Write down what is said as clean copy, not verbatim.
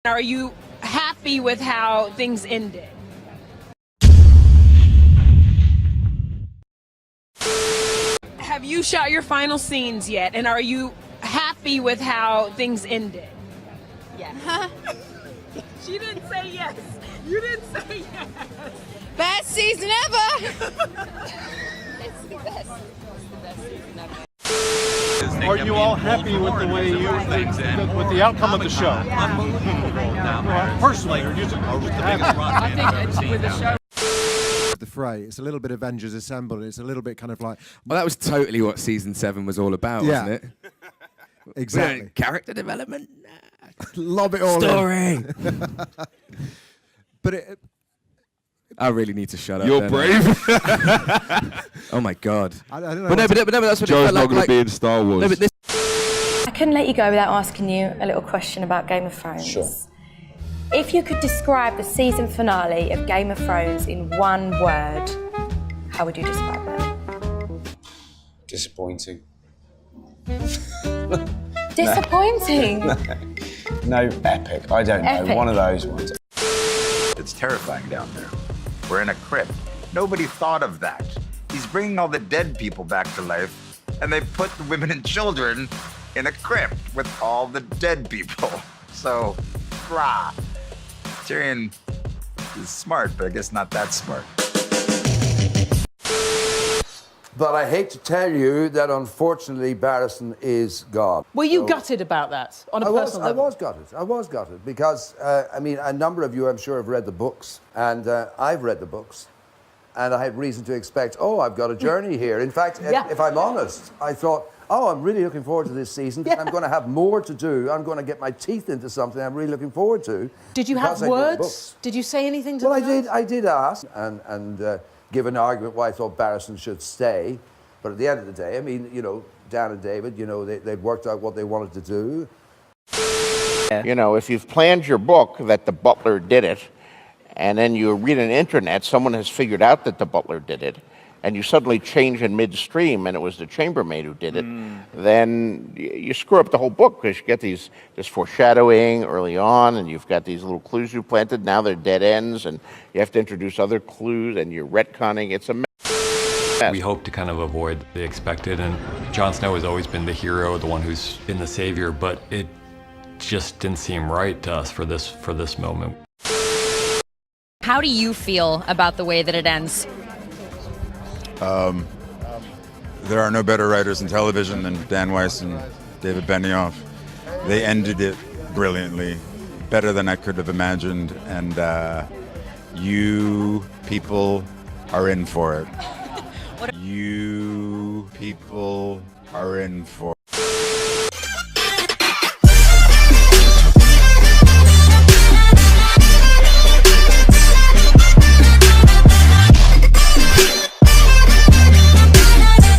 Are you happy with how things ended? Have you shot your final scenes yet? And are you happy with how things ended? Yeah. She didn't say yes. You didn't say yes. Best season ever! It's the best season ever. Are you all happy with the way with the outcome of the show? Personally, or just I think it's with the show. The fray. It's a little bit Avengers Assemble. It's a little bit kind of like... Well, that was totally what season 7 was all about, Yeah. wasn't it? Exactly. Character development. Lob it all Story. in. But it... I really need to shut up. You're brave. Oh my God. I don't know. But no, that's what Joe's it felt not like. going to be in Star Wars. No, but this I couldn't let you go without asking you a little question about Game of Thrones. Sure. If you could describe the season finale of Game of Thrones in one word, how would you describe it? Disappointing. Disappointing? No, epic. I don't know. Epic. One of those ones. It's terrifying down there. We're in a crypt. Nobody thought of that. He's bringing all the dead people back to life, and they put the women and children in a crypt with all the dead people. So, rah. Tyrion is smart, but I guess not that smart. But I hate to tell you that unfortunately Barristan is gone. Were you gutted about that on a personal level? I was gutted because, I mean, a number of you I'm sure have read the books, and I've read the books, and I had reason to expect, oh, I've got a journey here. In fact, if I'm honest, I thought, oh, I'm really looking forward to this season because I'm going to have more to do. I'm going to get my teeth into something I'm really looking forward to. Did you have words? Did you say anything to them? Well, I did ask and give an argument why I thought Barristan should stay. But at the end of the day, I mean, you know, Dan and David, you know, they'd worked out what they wanted to do. You know, if you've planned your book that the butler did it, and then you read on the internet, someone has figured out that the butler did it, and you suddenly change in midstream and it was the chambermaid who did it, then you screw up the whole book because you get this foreshadowing early on, and you've got these little clues you planted, now they're dead ends, and you have to introduce other clues, and you're retconning. It's a mess. We hope to kind of avoid the expected, and Jon Snow has always been the hero, the one who's been the savior, but it just didn't seem right to us for this moment. How do you feel about the way that it ends? There are no better writers in television than Dan Weiss and David Benioff. They ended it brilliantly, better than I could have imagined, and you people are in for it. You people are in for it.